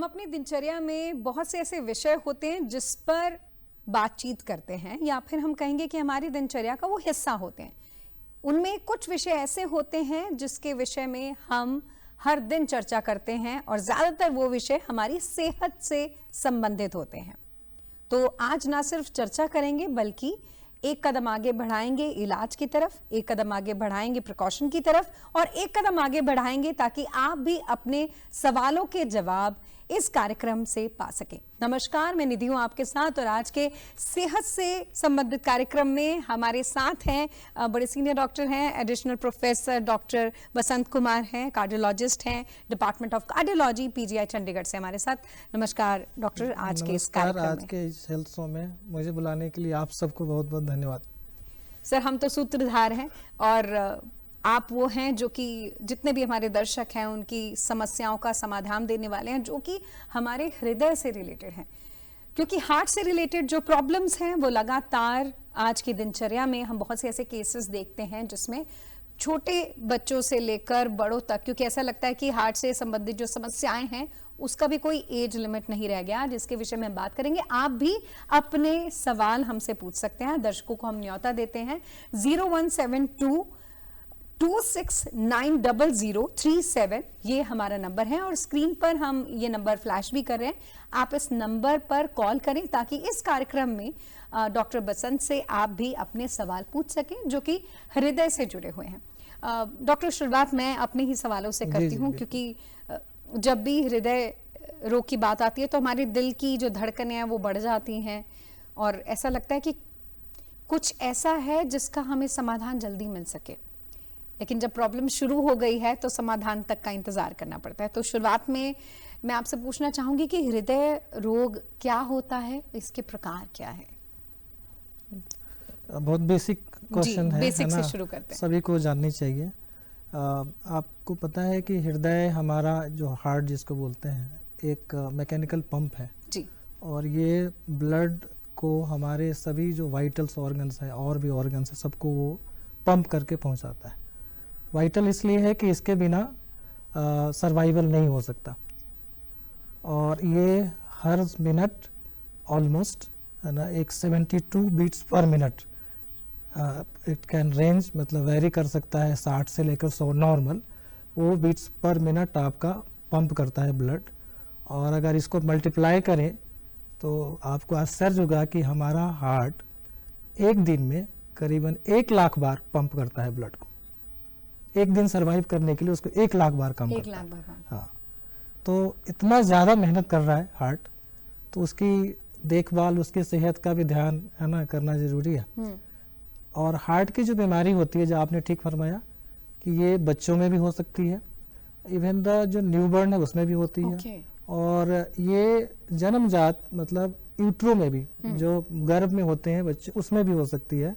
हम अपनी दिनचर्या में बहुत से ऐसे विषय होते हैं जिस पर बातचीत करते हैं या फिर हम कहेंगे कि हमारी दिनचर्या का वो हिस्सा होते हैं। उनमें कुछ विषय ऐसे होते हैं जिसके विषय में हम हर दिन चर्चा करते हैं और ज़्यादातर वो विषय हमारी सेहत से संबंधित होते हैं। तो आज ना सिर्फ चर्चा करेंगे बल्कि एक कदम आगे बढ़ाएंगे इलाज की तरफ, एक कदम आगे बढ़ाएंगे प्रिकॉशन की तरफ और एक कदम आगे बढ़ाएंगे ताकि आप भी अपने सवालों के जवाब इस कार्यक्रम से पा सकें। नमस्कार, मैं निधि हूं आपके साथ और आज के सेहत से संबंधित कार्यक्रम में हमारे साथ हैं बड़े सीनियर डॉक्टर हैं, additional professor doctor Basant Kumar हैं, कार्डियोलॉजिस्ट हैं, department of cardiology PGI Chandigarh से हमारे साथ। नमस्कार डॉक्टर, आज के इस कार्यक्रम आज के इस हेल्थ शो में मुझे बुलाने के लिए आप सबको बहुत बहुत धन्यवाद। सर, हम तो सूत्रधार हैं और आप वो हैं जो कि जितने भी हमारे दर्शक हैं उनकी समस्याओं का समाधान देने वाले हैं जो कि हमारे हृदय से रिलेटेड हैं, क्योंकि हार्ट से रिलेटेड जो प्रॉब्लम्स हैं वो लगातार आज की दिनचर्या में हम बहुत से ऐसे केसेस देखते हैं जिसमें छोटे बच्चों से लेकर बड़ों तक, क्योंकि ऐसा लगता है कि हार्ट से संबंधित जो समस्याएं हैं उसका भी कोई एज लिमिट नहीं रह गया, जिसके विषय में हम बात करेंगे। आप भी अपने सवाल हमसे पूछ सकते हैं। दर्शकों को हम न्योता देते हैं 0172269037 ये हमारा नंबर है और स्क्रीन पर हम ये नंबर फ्लैश भी कर रहे हैं। आप इस नंबर पर कॉल करें ताकि इस कार्यक्रम में डॉक्टर बसंत से आप भी अपने सवाल पूछ सकें जो कि हृदय से जुड़े हुए हैं। डॉक्टर, शुरुआत मैं अपने ही सवालों से करती हूँ, क्योंकि जब भी हृदय रोग की बात आती है तो हमारे दिल की जो धड़कनें हैं वो बढ़ जाती हैं और ऐसा लगता है कि कुछ ऐसा है जिसका हमें समाधान जल्दी मिल सके, लेकिन जब प्रॉब्लम शुरू हो गई है तो समाधान तक का इंतजार करना पड़ता है। तो शुरुआत में मैं आपसे पूछना चाहूंगी कि हृदय रोग क्या होता है, इसके प्रकार क्या है? बहुत बेसिक क्वेश्चन है, बेसिक है ना? से शुरू करते हैं। सभी को जाननी चाहिए। आपको पता है कि हृदय हमारा जो हार्ट जिसको बोलते हैं एक मैकेनिकल पंप है जी, और ये ब्लड को हमारे सभी जो वाइटल्स ऑर्गन्स हैं और भी ऑर्गन्स हैं सबको वो पंप करके पहुंचाता है। वाइटल इसलिए है कि इसके बिना सर्वाइवल नहीं हो सकता और ये हर मिनट ऑलमोस्ट है ना एक 72 beats per minute it can range, मतलब वेरी कर सकता है 60 से लेकर 100 नॉर्मल वो बीट्स पर मिनट आपका पंप करता है ब्लड। और अगर इसको मल्टीप्लाई करें तो आपको आश्चर्य होगा कि हमारा हार्ट एक दिन में करीबन 1 लाख बार पंप करता है ब्लड को। एक दिन सरवाइव करने के लिए उसको 1 लाख बार कम करता है। हाँ, तो इतना ज़्यादा मेहनत कर रहा है हार्ट, तो उसकी देखभाल, उसकी सेहत का भी ध्यान है ना करना ज़रूरी है। और हार्ट की जो बीमारी होती है, जो आपने ठीक फरमाया कि ये बच्चों में भी हो सकती है, इवन द जो न्यूबॉर्न है उसमें भी होती है और ये जन्मजात मतलब यूट्रो में भी जो गर्भ में होते हैं बच्चे उसमें भी हो सकती है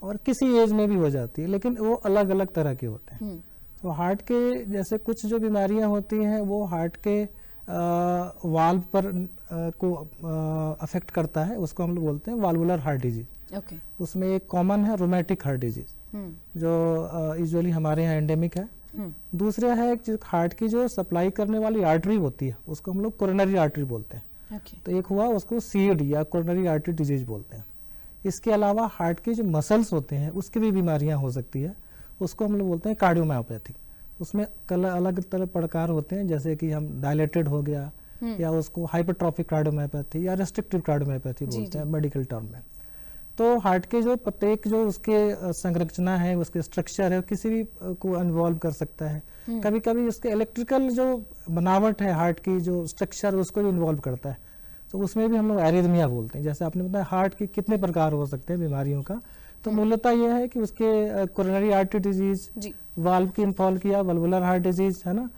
और किसी एज में भी हो जाती है, लेकिन वो अलग अलग तरह के होते हैं। तो हार्ट के जैसे कुछ जो बीमारियां होती हैं वो हार्ट के वाल्व पर को अफेक्ट करता है, उसको हम लोग बोलते हैं वाल्वुलर हार्ट डिजीज। उसमें एक कॉमन है रोमैटिक हार्ट डिजीज जो यूजुअली हमारे यहाँ एंडेमिक है। दूसरा है जो हार्ट की जो सप्लाई करने वाली आर्टरी होती है उसको हम लोग कोरोनरी आर्टरी बोलते हैं। तो एक हुआ उसको सीएडी या कोरोनरी आर्टरी डिजीज बोलते हैं। इसके अलावा हार्ट के जो मसल्स होते हैं उसकी भी बीमारियां हो सकती है, उसको हम लोग बोलते हैं कार्डियोमायोपैथी। उसमें अलग तरह प्रकार होते हैं, जैसे कि हम डायलेटेड हो गया या उसको हाइपरट्रॉफिक कार्डियोमायोपैथी या रेस्ट्रिक्टिव कार्डियोमायोपैथी बोलते हैं मेडिकल टर्म में। तो हार्ट के जो प्रत्येक जो उसके संरचना है, उसके स्ट्रक्चर है, किसी भी को इन्वॉल्व कर सकता है। कभी कभी उसके इलेक्ट्रिकल जो बनावट है हार्ट की जो स्ट्रक्चर उसको भी इन्वॉल्व करता है, तो उसमें भी हम लोग एरिथमिया बोलते हैं। जैसे आपने बताया हार्ट के कितने प्रकार हो सकते हैं बीमारियों का, तो मूलतः यह है कि उसके कोरोनरी आर्टरी डिजीज, वाल्व की इन्फॉल्किया, वल्वुलर हार्ट डिजीज है ना,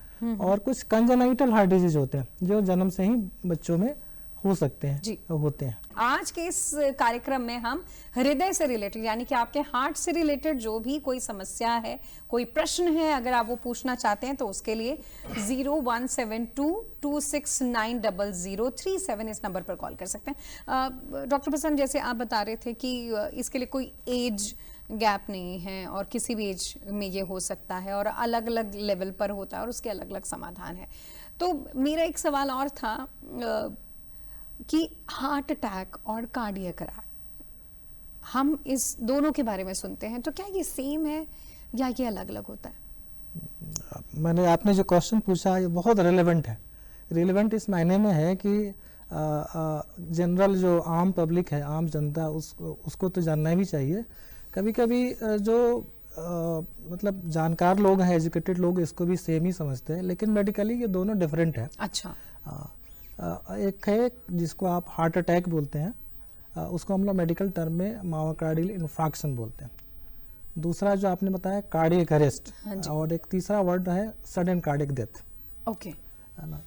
और कुछ कंजेनाइटल हार्ट डिजीज होते हैं जो जन्म से ही बच्चों में हो सकते हैं जी होते हैं। आज के इस कार्यक्रम में हम हृदय से रिलेटेड यानी कि आपके हार्ट से रिलेटेड जो भी कोई समस्या है, कोई प्रश्न है, अगर आप वो पूछना चाहते हैं तो उसके लिए 0172269037 इस नंबर पर कॉल कर सकते हैं। डॉक्टर बसंत, जैसे आप बता रहे थे कि इसके लिए कोई एज गैप नहीं है और किसी भी एज में ये हो सकता है और अलग अलग लेवल पर होता है और उसके अलग अलग समाधान है, तो मेरा एक सवाल और था कि हार्ट अटैक और कार्डियक अटैक, हम इस दोनों के बारे में सुनते हैं, तो क्या ये सेम है या ये अलग अलग होता है? आपने जो क्वेश्चन पूछा ये बहुत रेलेवेंट है। रेलेवेंट इस मायने में है कि जनरल जो आम पब्लिक है, आम जनता, उसको तो जानना भी चाहिए। कभी कभी जो मतलब जानकार लोग हैं, एजुकेटेड लोग, इसको भी सेम ही समझते हैं, लेकिन मेडिकली ये दोनों डिफरेंट है। अच्छा। एक है जिसको आप हार्ट अटैक बोलते हैं, उसको हम लोग मेडिकल टर्म में मायोकार्डियल इन्फार्क्शन बोलते हैं। दूसरा जो आपने बताया कार्डियक अरेस्ट, और एक तीसरा वर्ड है सडन कार्डियक डेथ। ओके, है ना।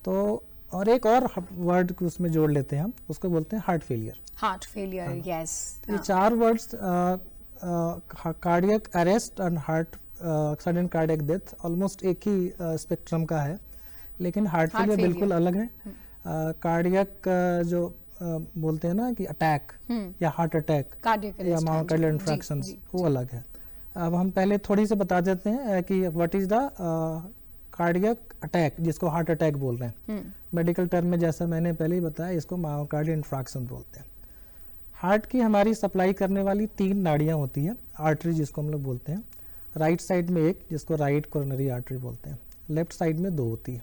तो और एक और वर्ड को उसमें जोड़ लेते हैं हम, उसको बोलते हैं heart failure. Heart failure, yes. ये चार words, cardiac arrest and heart sudden cardiac death, almost एक ही स्पेक्ट्रम का है, लेकिन हार्ट फेलियर बिल्कुल अलग है। कार्डियक जो बोलते हैं ना कि अटैक या हार्ट अटैक या मायोकार्डियल इन्फ्रैक्शन, वो अलग है। अब हम पहले थोड़ी सी बता देते हैं कि what is the cardiac attack, जिसको हार्ट अटैक बोल रहे हैं। मेडिकल टर्म में जैसा मैंने पहले ही बताया, इसको मायोकार्डियल इन्फ्रैक्शन बोलते हैं। हार्ट की हमारी सप्लाई करने वाली 3 नाड़ियाँ होती हैं, आर्टरी जिसको हम लोग बोलते हैं। राइट साइड में एक, जिसको राइट कोरोनरी आर्टरी बोलते हैं। लेफ्ट साइड में 2 होती है।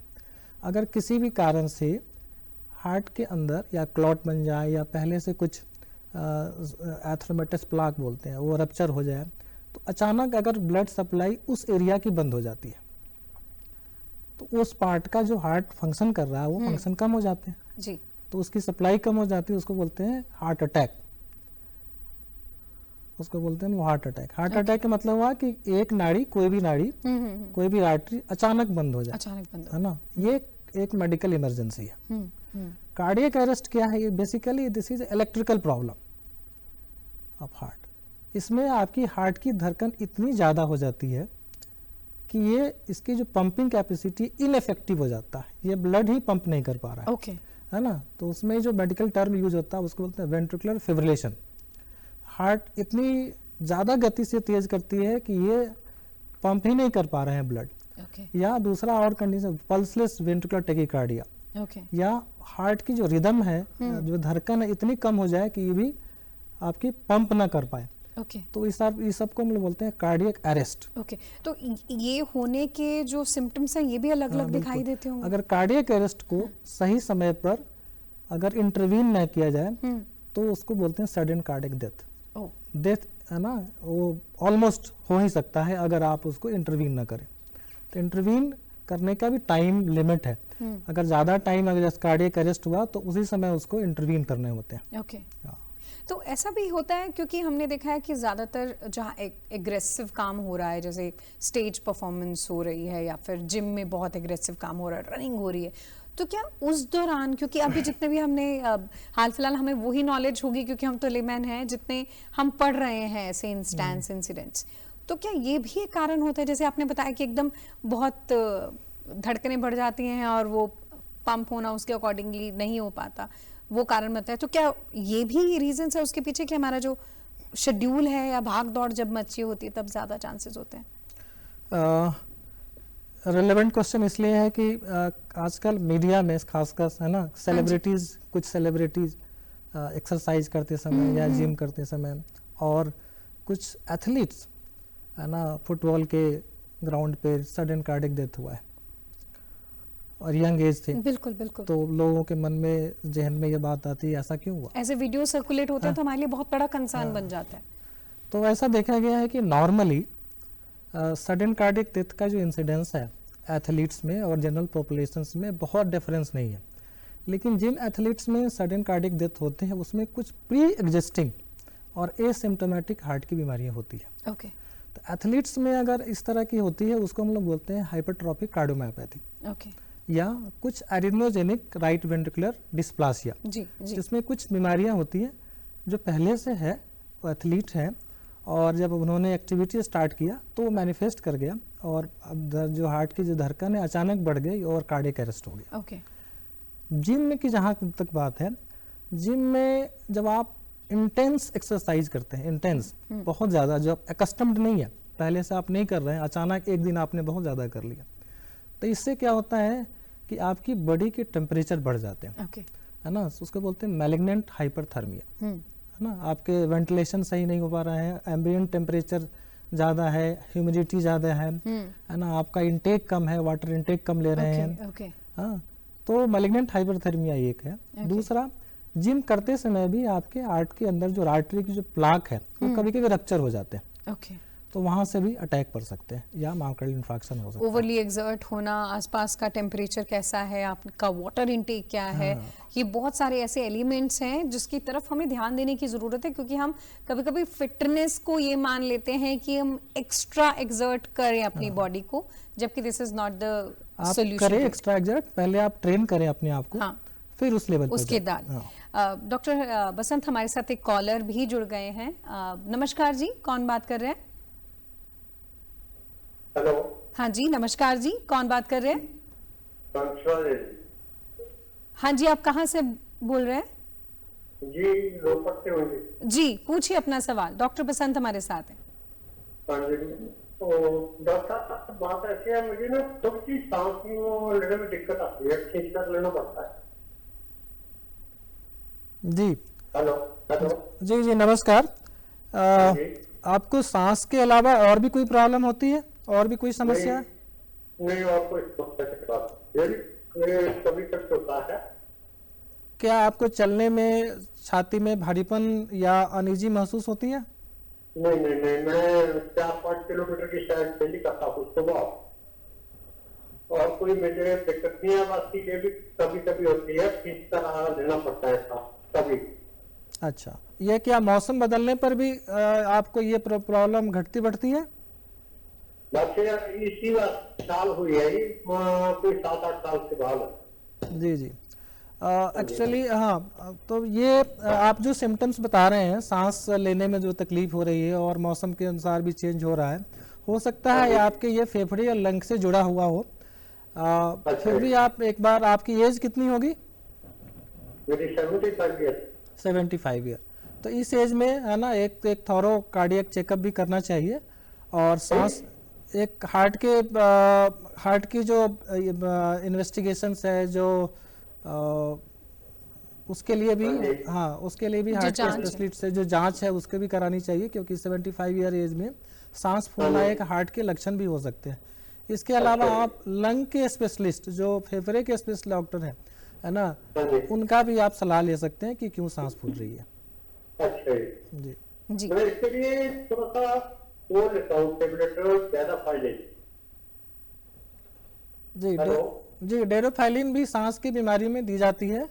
अगर किसी भी कारण से हार्ट के अंदर या क्लॉट बन जाए, या पहले से कुछ एथरोमेटस प्लाक बोलते हैं, वो रप्चर हो जाए, तो अचानक अगर ब्लड सप्लाई उस एरिया की बंद हो जाती है, तो उस पार्ट का जो हार्ट फंक्शन कर रहा है वो फंक्शन कम हो जाते हैं जी। तो उसकी सप्लाई कम हो जाती है, उसको बोलते हैं हार्ट अटैक। उसको बोलते हैं हार्ट अटैक। हार्ट अटैक का मतलब हुआ कि एक नाड़ी, कोई भी नाड़ी, कोई भी आर्टरी अचानक बंद हो जाए, अचानक बंद, है ना। ये एक मेडिकल इमरजेंसी है। कार्डियक अरेस्ट क्या है? ये basically this is electrical problem of heart. इसमें आपकी हार्ट की धड़कन इतनी ज़्यादा हो जाती है कि ये इसकी जो पंपिंग कैपेसिटी इनफेक्टिव हो जाता है, ये ब्लड ही पंप नहीं कर पा रहा है। ओके, है ना। तो उसमें जो मेडिकल टर्म यूज होता है उसको बोलते हैं वेंट्रिकुलर फिब्रिलेशन। हार्ट इतनी ज़्यादा गति से तेज करती है कि ये पंप ही नहीं कर पा रहे हैं ब्लड। या दूसरा और कंडीशन पल्सलेस वेंट्रिकुलर टैकीकार्डिया, या हार्ट की जो रिदम है, जो धड़कन है, इतनी कम हो जाए कि ये भी आपकी पंप ना कर पाए। तो इस सब को हम लोग बोलते हैं कार्डियक अरेस्ट। तो ये होने के जो सिम्टम्स हैं ये भी अलग अलग दिखाई देते होंगे। अगर कार्डियक अरेस्ट को सही समय पर अगर इंटरवीन न किया जाए तो उसको बोलते हैं सडन कार्डियक डेथ। डेथ, है ना, वो ऑलमोस्ट हो ही सकता है अगर आप उसको इंटरवीन ना करें। तो इंटरवीन करने का भी टाइम लिमिट है। अगर ज़्यादा टाइम अगर कार्डियक अरेस्ट हुआ तो उसी समय उसको इंटरवीन करने होते हैं। तो ऐसा भी होता है, क्योंकि हमने देखा है कि ज़्यादातर जहाँ एग्रेसिव काम हो रहा है, जैसे स्टेज परफॉर्मेंस हो रही है या फिर जिम में बहुत एग्रेसिव काम हो रहा है, रनिंग हो रही है, तो क्या उस दौरान, क्योंकि अभी जितने भी हमने हाल फिलहाल हमें वही नॉलेज होगी क्योंकि हम तो लेमैन हैं, जितने हम पढ़ रहे हैं ऐसे इंसिडेंट्स, तो क्या ये भी एक कारण होता है? जैसे आपने बताया कि एकदम बहुत धड़कनें बढ़ जाती हैं और वो पंप होना उसके अकॉर्डिंगली नहीं हो पाता, वो कारण बनता है। तो क्या ये भी रीजंस है उसके पीछे कि हमारा जो शेड्यूल है या भाग दौड़ जब मची होती है तब ज़्यादा चांसेस होते हैं? रेलेवेंट क्वेश्चन इसलिए है कि आजकल मीडिया में खासकर, है ना, सेलिब्रिटीज़, कुछ सेलिब्रिटीज़ एक्सरसाइज करते समय या जिम करते समय, और कुछ एथलीट्स, है ना, फुटबॉल के ग्राउंड पे सडन कार्डियक डेथ हुआ है और यंग एज थे। बिल्कुल बिल्कुल। तो लोगों के मन में, जहन में ये बात आती है ऐसा क्यों हुआ। ऐसे वीडियो सर्कुलेट होते हैं तो हमारे लिए बहुत बड़ा कंसर्न बन जाता है। तो ऐसा देखा गया है कि नॉर्मली सडन कार्डियक डेथ का जो इंसिडेंस है एथलीट्स में और जनरल पॉपुलेशंस में बहुत डिफरेंस नहीं है, लेकिन जिन एथलीट्स में सडन कार्डियक डेथ होते हैं उसमें कुछ प्री एग्जिस्टिंग और एसिम्टोमेटिक हार्ट की बीमारियां होती है। तो एथलीट्स में अगर इस तरह की होती है उसको हम लोग बोलते हैं हाइपरट्रॉफिक कार्डियोमायोपैथी, या कुछ एरिथ्मोजेनिक राइट वेंट्रिकुलर डिस्प्लासिया, जिसमें कुछ बीमारियां होती हैं जो पहले से है, वो एथलीट है, और जब उन्होंने एक्टिविटी स्टार्ट किया तो वो मैनिफेस्ट कर गया और जो हार्ट की जो धड़कन है अचानक बढ़ गई और कार्डियक अरेस्ट हो गया। जिम में की जहाँ तक बात है, जिम में जब आप इंटेंस एक्सरसाइज करते हैं, इंटेंस बहुत ज़्यादा, जो अकस्टम्ड नहीं है, पहले से आप नहीं कर रहे हैं, अचानक एक दिन आपने बहुत ज़्यादा कर लिया, तो इससे क्या होता है कि आपकी बॉडी के टेम्परेचर बढ़ जाते हैं, ओके। है ना, उसको बोलते हैं मैलिग्नेंट हाइपरथर्मिया, है ना। आपके वेंटिलेशन सही नहीं हो पा रहा है, एम्बिएंट टेम्परेचर ज़्यादा है, ह्यूमिडिटी ज़्यादा है ना, आपका इंटेक कम है, वाटर इंटेक कम ले रहे हैं, ओके। हाँ, तो मैलिग्नेंट हाइपरथर्मिया एक है। दूसरा, जिम करते समय भी आपके आर्ट के अंदर जो आर्टरी की जो प्लाक है वो कभी कभी रप्चर हो जाते हैं, ओके। तो वहाँ से भी अटैक पड़ सकते हैं या मायोकार्डियल इन्फार्क्शन हो सकता है। ओवरली एक्सर्ट होना, आसपास का टेम्परेचर कैसा है, आपका वाटर इनटेक क्या है, ये बहुत सारे ऐसे एलिमेंट्स हैं जिसकी तरफ हमें ध्यान देने की ज़रूरत है, क्योंकि हम कभी कभी फिटनेस को ये मान लेते हैं कि हम एक्स्ट्रा एक्सर्ट करें अपनी बॉडी को, जबकि दिस इज नॉट द आप सोल्यूशन। करें एक्स्ट्रा एक्सर्ट, पहले आप ट्रेन करें अपने आप को, हाँ, फिर उस लेवल पर उसके जाएं। बाद डॉक्टर बसंत हमारे साथ एक कॉलर भी जुड़ गए हैं। नमस्कार जी, कौन बात कर रहे हैं? हेलो। हाँ जी, नमस्कार जी, कौन बात कर रहे हैं? हाँ जी, आप कहाँ से बोल रहे हैं? जी, रोहतक से होंगे। जी, पूछिए अपना सवाल, डॉक्टर बसंत हमारे साथ हैं। हाँ जी, तो डॉक्टर साहब बात ऐसी है, मुझे ना थोड़ी सी सांस लेने में दिक्कत आती है, खींच कर लेना पड़ता है। जी हेलो हेलो। जी जी नमस्कार। जी। आपको सांस के अलावा और भी कोई प्रॉब्लम होती है, और भी कोई समस्या है? नहीं, और कोई समस्या के पास ये कभी तक होता है। क्या आपको चलने में छाती में भारीपन या अनईजी महसूस होती है? नहीं नहीं नहीं, मैं 4-5 किलोमीटर की शायद डेली करता हूँ सुबह, और कोई मुझे दिक्कत नहीं है, बस ये भी कभी कभी होती है, खींच कर लेना पड़ता है कभी। अच्छा, ये क्या मौसम बदलने पर भी आपको ये प्रॉब्लम घटती बढ़ती है? बस इसी बात साल हुई है, ये कोई 7-8 साल के बाद। जी जी एक्चुअली हाँ, तो ये आप जो सिम्टम्स बता रहे हैं, सांस लेने में जो तकलीफ हो रही है और मौसम के अनुसार भी चेंज हो रहा है, हो सकता है आपके ये फेफड़े या लंग से जुड़ा हुआ हो। फिर भी आप एक बार, आपकी एज कितनी होगी? मेरी 75 ईयर। 75 ईयर। तो इस एज में है ना, एक थॉरो कार्डियक चेकअप भी करना चाहिए, और सांस एक हार्ट की जो इन्वेस्टिगेशंस है जो उसके लिए भी, हाँ उसके लिए भी हार्ट के स्पेशलिस्ट से जो जांच है उसके भी करानी चाहिए, क्योंकि 75 ईयर एज में सांस फूलना एक हार्ट के लक्षण भी हो सकते हैं। इसके अलावा आप लंग के स्पेशलिस्ट, जो फेफड़े के स्पेशलिस्ट डॉक्टर हैं, है ना, उनका भी आप सलाह ले सकते हैं कि क्यों सांस फूल रही है। अच्छा जी जी, मैं इसके लिए थोड़ा सा वो लेता हूँ, टेबलेट ज्यादा फायदे। जी जी डेरोफाइलिन भी सांस की बीमारी में दी जाती है,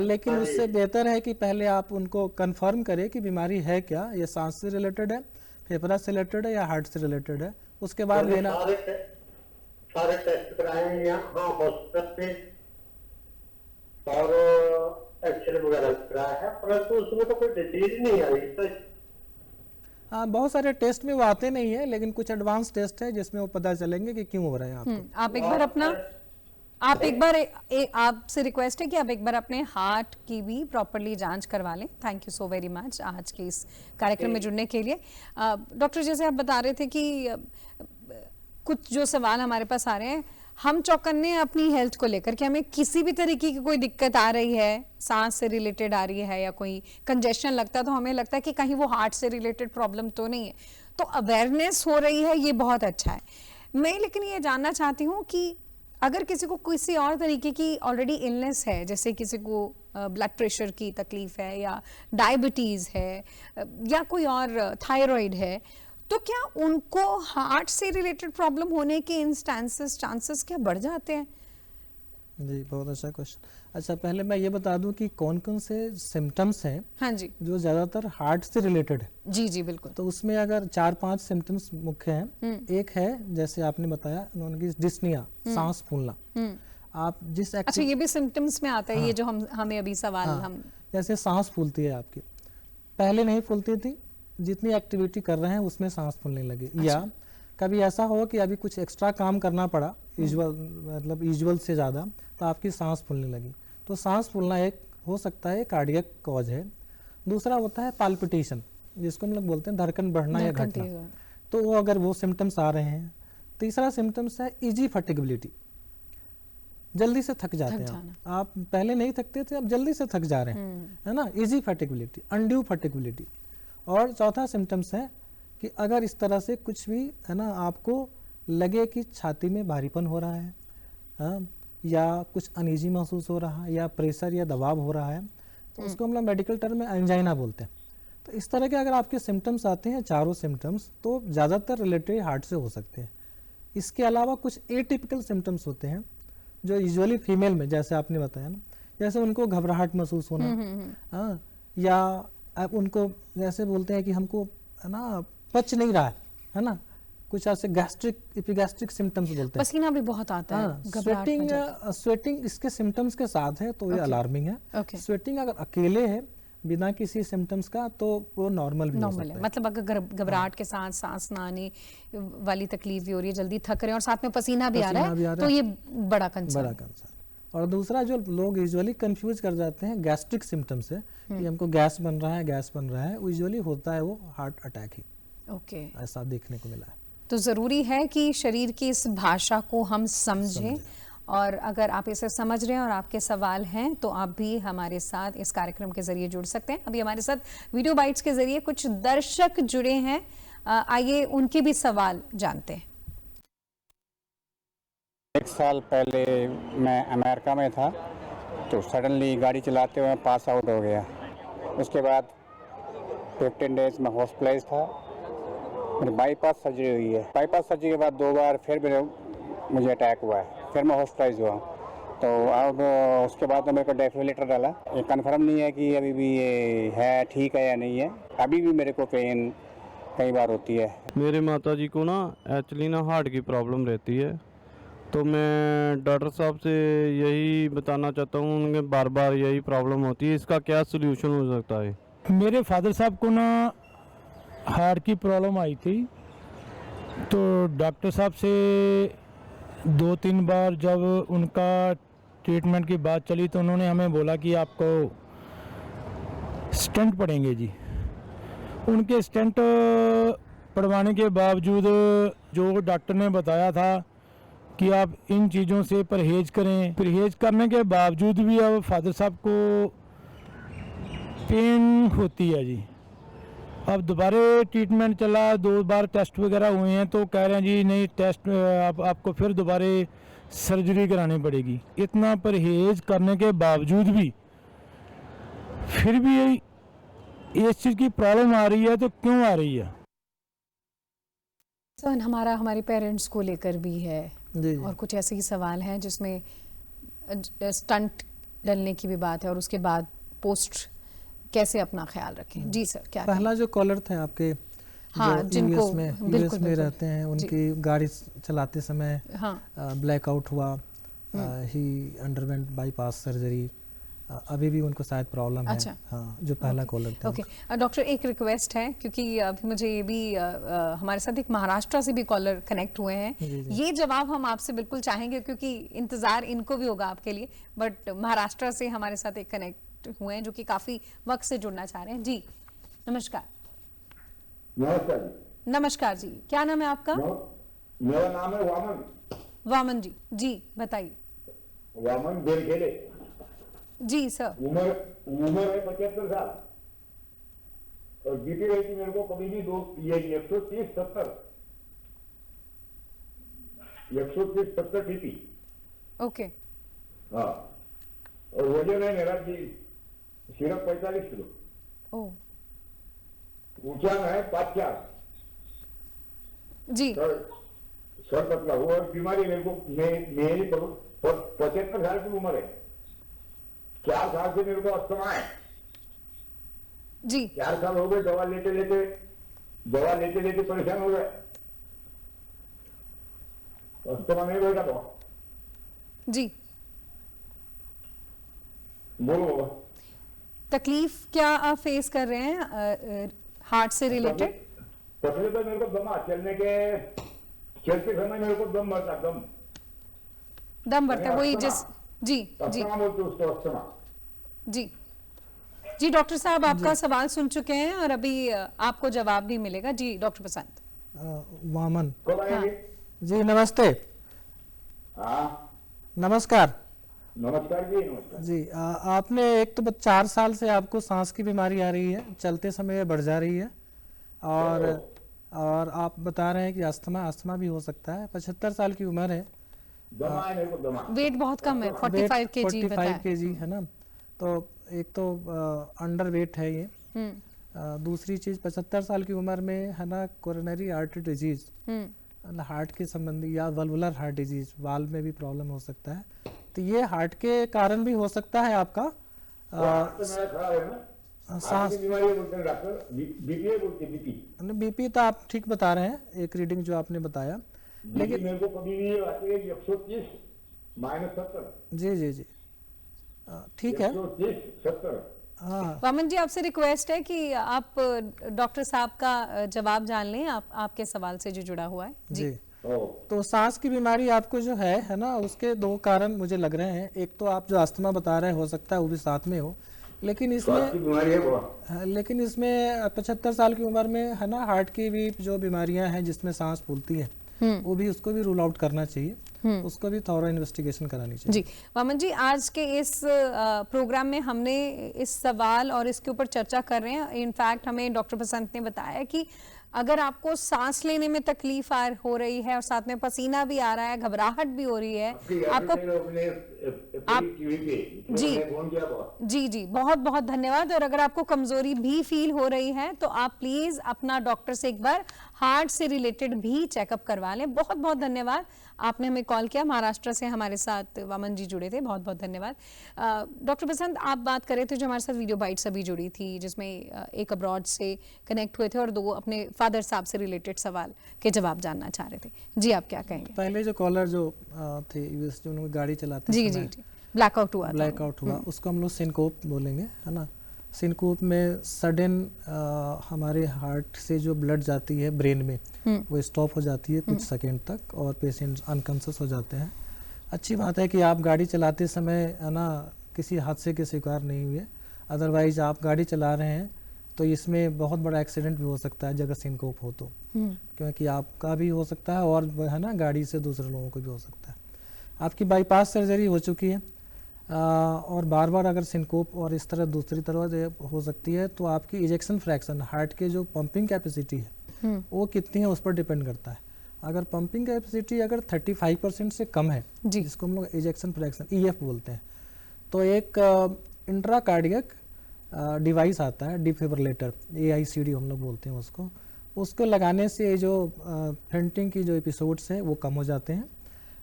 लेकिन उससे बेहतर है कि पहले आप उनको कंफर्म करें कि बीमारी है क्या, ये सांस से रिलेटेड है, फेफड़ा से रिलेटेड है या हार्ट से रिलेटेड है, उसके बाद लेना। सारे टेस्ट कराए हैं यहाँ हॉस्पिटल पे, और एक्सरे वगैरह कराया है, परंतु उसमें तो कोई डिजीज नहीं आई। तो हाँ, बहुत सारे टेस्ट में वो आते नहीं है, लेकिन कुछ एडवांस टेस्ट है जिसमें वो पता चलेंगे कि क्यों हो रहा है आपको। आप एक बार अपना, आप एक बार आपसे रिक्वेस्ट है कि आप एक बार अपने हार्ट की भी प्रॉपरली जांच करवा लें। Thank you so very much आज के इस कार्यक्रम में जुड़ने के लिए। डॉक्टर, जैसे आप बता रहे थे कि कुछ जो सवाल हमारे पास आ रहे हैं, हम चौकन्ने हैं अपनी हेल्थ को लेकर कि हमें किसी भी तरीके की कोई दिक्कत आ रही है, सांस से रिलेटेड आ रही है या कोई कंजेशन लगता है, तो हमें लगता है कि कहीं वो हार्ट से रिलेटेड प्रॉब्लम तो नहीं है। तो अवेयरनेस हो रही है, ये बहुत अच्छा है। मैं लेकिन ये जानना चाहती हूँ कि अगर किसी को किसी और तरीके की ऑलरेडी इलनेस है, जैसे किसी को ब्लड प्रेशर की तकलीफ है या डायबिटीज़ है या कोई और थायराइड है, तो क्या उनको हार्ट से रिलेटेड प्रॉब्लम होने के चांसेस क्या बढ़ जाते हैं? जी, बहुत अच्छा क्वेश्चन। अच्छा, पहले मैं ये बता दूं कि कौन कौन से सिम्टम्स हैं, हाँ जी, जो ज़्यादातर हार्ट से रिलेटेड है। जी जी बिल्कुल। तो उसमें अगर 4-5 सिम्टम्स मुख्य हैं। एक है, जैसे आपने बताया, डिस्निया, सांस फूलना। आप जिस अच्छा, ये भी सिम्टम्स में आता है। हाँ, ये जो हमें अभी सवाल, हाँ, हम जैसे सांस फूलती है आपकी, पहले नहीं फूलती थी, जितनी एक्टिविटी कर रहे हैं उसमें सांस फूलने लगी। अच्छा। या कभी ऐसा हो कि अभी कुछ एक्स्ट्रा काम करना पड़ा, यूजुअल से ज़्यादा, तो आपकी सांस फूलने लगी। तो सांस फूलना एक हो सकता है, कार्डियक कॉज है। दूसरा होता है पाल्पिटेशन, जिसको हम लोग बोलते हैं धड़कन बढ़ना या घटना। तो वो अगर वो सिम्टम्स आ रहे हैं। तीसरा सिम्टम्स है इजी फटिगबिलिटी, जल्दी से थक जाते हैं आप पहले नहीं थकते थे, अब जल्दी से थक जा रहे हैं, है ना, इजी फैटिगबिलिटी, अनड्यू फैटिगबिलिटी। और चौथा सिम्टम्स है कि अगर इस तरह से कुछ भी, है ना, आपको लगे कि छाती में भारीपन हो रहा है, हाँ, या कुछ अनईजी महसूस हो रहा है, या प्रेशर या दबाव हो रहा है, तो उसको हम लोग मेडिकल टर्म में एंजाइना बोलते हैं। तो इस तरह के अगर आपके सिम्टम्स आते हैं, चारों सिम्टम्स, तो ज़्यादातर रिलेटेड हार्ट से हो सकते हैं। इसके अलावा कुछ एटिपिकल सिम्टम्स होते हैं जो यूजुअली फीमेल में, जैसे आपने बताया ना, जैसे उनको घबराहट महसूस होना, हाँ, या आप उनको जैसे बोलते हैं कि हमको, है ना, पच नहीं रहा है ना, कुछ ऐसे गैस्ट्रिक एपिगैस्ट्रिक सिम्टम्स बोलते हैं। पसीना भी बहुत आता है, घबराहट में जाता स्वेटिंग इसके सिम्टम्स के साथ है तो ये अलार्मिंग है। स्वेटिंग अगर अकेले है बिना किसी सिम्टम्स का तो वो नॉर्मल भी हो सकता है। मतलब अगर घबराहट के साथ सांस ना आने वाली तकलीफ भी हो रही है, जल्दी थक रहे हैं और साथ में पसीना भी आ रहा है, तो ये बड़ा कंसर्न। और दूसरा जो लोग यूजुअली कंफ्यूज कर जाते हैं गैस्ट्रिक सिम्टम से कि हमको गैस बन रहा है, गैस बन रहा है, यूजुअली होता है वो हार्ट अटैक ही। ओके, ऐसा देखने को मिला है। तो ज़रूरी है कि शरीर की इस भाषा को हम समझें, और अगर आप इसे समझ रहे हैं और आपके सवाल हैं तो आप भी हमारे साथ इस कार्यक्रम के जरिए जुड़ सकते हैं। अभी हमारे साथ वीडियो बाइट्स के जरिए कुछ दर्शक जुड़े हैं, आइए उनके भी सवाल जानते हैं। 1 साल पहले मैं अमेरिका में था, तो सडनली गाड़ी चलाते हुए पास आउट हो गया। उसके बाद 15 डेज में हॉस्पिटलाइज था। मेरी बाईपास सर्जरी हुई है। बाईपास सर्जरी के बाद 2 बार फिर मुझे अटैक हुआ है, फिर मैं हॉस्पिटलाइज हुआ। तो अब उसके बाद तो मेरे को डेफिब्रिलेटर डाला। ये कंफर्म नहीं है कि अभी भी ये है, ठीक है या नहीं है। अभी भी मेरे को पेन कई बार होती है। मेरे माता जी को ना एक्चुअली ना हार्ट की प्रॉब्लम रहती है, तो मैं डॉक्टर साहब से यही बताना चाहता हूँ, उनके बार बार यही प्रॉब्लम होती है, इसका क्या सोल्यूशन हो सकता है? मेरे फादर साहब को ना हार्ट की प्रॉब्लम आई थी, तो डॉक्टर साहब से 2-3 बार जब उनका ट्रीटमेंट की बात चली तो उन्होंने हमें बोला कि आपको स्टेंट पड़ेंगे जी। उनके स्टेंट पड़वाने के बावजूद जो डॉक्टर ने बताया था कि आप इन चीज़ों से परहेज़ करें, परहेज़ करने के बावजूद भी अब फादर साहब को पेन होती है जी। अब दोबारा ट्रीटमेंट चला, 2 बार टेस्ट वगैरह हुए हैं, तो कह रहे हैं जी नहीं, टेस्ट आपको फिर दोबारा सर्जरी करानी पड़ेगी। इतना परहेज़ करने के बावजूद भी फिर भी इस चीज़ की प्रॉब्लम आ रही है, तो क्यों आ रही है? सर, हमारे पेरेंट्स को लेकर भी है जी। और कुछ ऐसे ही सवाल हैं जिसमें स्टंट डलने की भी बात है, और उसके बाद पोस्ट कैसे अपना ख्याल रखें। जी सर, क्या पहला जो कॉलर थे आपके, हाँ, जो जिनको यूएस में रहते हैं, उनकी गाड़ी चलाते समय ब्लैकआउट हुआ, ही अंडरवेंट बाईपास सर्जरी, अभी भी उनको शायद प्रॉब्लम है। अच्छा। हाँ, जो पहला कॉलर था। ओके डॉक्टर, एक रिक्वेस्ट है, क्योंकि अभी मुझे ये भी हमारे साथ एक महाराष्ट्र से भी कॉलर कनेक्ट हुए हैं। ये जवाब हम आपसे बिल्कुल चाहेंगे, क्योंकि इंतजार इनको भी होगा आपके लिए, बट महाराष्ट्र से हमारे साथ एक कनेक्ट हुए हैं जो कि काफी वक्त से जुड़ना चाह रहे हैं। जी नमस्कार। नमस्कार। नमस्कार जी, क्या नाम है आपका? मेरा नाम है वामन। वामन जी, जी बताइए। वामन बेलखेड़े। जी सर। उम्र है 75 साल, और बीपी रही थी मेरे को कभी भी 130/70 130/70 बीपी। ओके। हाँ, और वजन है मेरा जी सिर्फ 45 किलो। ओ ऊंचा है 5'4". जी। सर पतला हुआ, और बीमारी मेरे को मेरी 75 साल की उम्र है। 4 साल से मेरे को अस्थमा है जी। 4 साल हो गए दवा लेते लेते परेशान हो गए। अस्थमा नहीं बैठा तो जी। बोलो। तकलीफ क्या आप फेस कर रहे हैं हार्ट से रिलेटेड? तकलीफ तो मेरे को दमा चलते समय मेरे को दम भरता, दम भरता है, वही जिस जी जी बोलते उसको अस्थमा। जी जी डॉक्टर साहब, आपका सवाल सुन चुके हैं और अभी आपको जवाब भी मिलेगा। जी डॉक्टर बसंत। वामन कब आएंगे? जी नमस्ते। हाँ नमस्कार। नमस्कार जी, नमस्कार जी आपने एक तो 4 साल से आपको सांस की बीमारी आ रही है, चलते समय बढ़ जा रही है, और आप बता रहे हैं कि अस्थमा भी हो सकता है। 75 साल की उम्र है, दमा है मेरे को, दमा। वेट बहुत कम है, 45 केजी 45 बताया। केजी है ना। तो एक तो अंडर वेट है ये। दूसरी चीज 75 साल की उम्र में है ना कोरोनरी आर्टरी डिजीज, हार्ट के संबंधी या वल्वुलर हार्ट डिजीज, वाल में भी प्रॉब्लम हो सकता है। तो ये हार्ट के कारण भी हो सकता है आपका तो मेरा खराब है ना, सांस की बीमारी बोलते हैं डॉक्टर, बीपी बोलते हैं, बीपी। बीपी तो आप ठीक बता रहे हैं, एक रीडिंग जो आपने बताया, लेकिन मेरे को कभी भी आती है 130 -70। जी जी जी ठीक है। 130 70। हाँ वामन जी, आपसे रिक्वेस्ट है कि आप डॉक्टर साहब का जवाब जान लें, आपके सवाल से जो जुड़ा हुआ है जी। तो सांस की बीमारी आपको जो है ना, उसके 2 कारण मुझे लग रहे हैं। एक तो आप जो अस्थमा बता रहे हैं, हो सकता है वो भी साथ में हो, लेकिन इसमें बीमारी है बहुत। लेकिन इसमें 75 साल की उम्र में है ना हार्ट की भी जो बीमारियां हैं जिसमें सांस फूलती है, वो भी उसको भी रूल आउट करना चाहिए, उसको भी थॉरो इन्वेस्टिगेशन करानी चाहिए। जी वामन जी, आज के इस प्रोग्राम में हमने इस सवाल और इसके ऊपर चर्चा कर रहे हैं। इनफैक्ट हमें डॉक्टर बसंत ने बताया कि अगर आपको सांस लेने में तकलीफ हो रही है और साथ में पसीना भी आ रहा है, घबराहट भी हो रही है, आपको जी बहुत बहुत धन्यवाद। और अगर आपको कमजोरी भी फील हो रही है तो आप प्लीज अपना डॉक्टर से एक बार हार्ट से रिलेटेड भी चेकअप करवा लें। बहुत बहुत धन्यवाद, आपने हमें कॉल किया, महाराष्ट्र से हमारे साथ वामन जी जुड़े थे, बहुत बहुत धन्यवाद। डॉक्टर बसंत, आप बात कर रहे थे जो हमारे साथ वीडियो बाइट्स अभी जुड़ी थी, जिसमें एक अब्रॉड से कनेक्ट हुए थे और 2 अपने फादर साहब से रिलेटेड सवाल के जवाब जानना चाह रहे थे। जी आप क्या कहेंगे? पहले जो कॉलर जो थे यूएस, जो उन्होंने गाड़ी चलाते जी जी जी ब्लैकआउट हुआ, उसको हम लोग सिनकोप बोलेंगे, है ना। सिनकोप में सडन हमारे हार्ट से जो ब्लड जाती है ब्रेन में, वो स्टॉप हो जाती है कुछ सेकंड तक और पेशेंट अनकॉन्शियस हो जाते हैं। अच्छी बात है कि आप गाड़ी चलाते समय है ना किसी हादसे के शिकार नहीं हुए, अदरवाइज आप गाड़ी चला रहे हैं तो इसमें बहुत बड़ा एक्सीडेंट भी हो सकता है अगर सिनकोप हो तो, क्योंकि आपका भी हो सकता है और है ना गाड़ी से दूसरे लोगों को भी हो सकता है। आपकी बाईपास सर्जरी हो चुकी है और बार बार अगर सिनकोप और इस तरह दूसरी तरह हो सकती है, तो आपकी इजेक्शन फ्रैक्शन, हार्ट के जो पंपिंग कैपेसिटी है वो कितनी है उस पर डिपेंड करता है। अगर पंपिंग कैपेसिटी अगर 35% से कम है, जिसको हम लोग इजेक्शन फ्रैक्शन EF बोलते हैं, तो एक इंट्राकार्डियक डिवाइस आता है, डिफिब्रिलेटर, AICD हम लोग बोलते हैं उसको लगाने से जो फेंटिंग की जो एपिसोड्स हैं वो कम हो जाते हैं,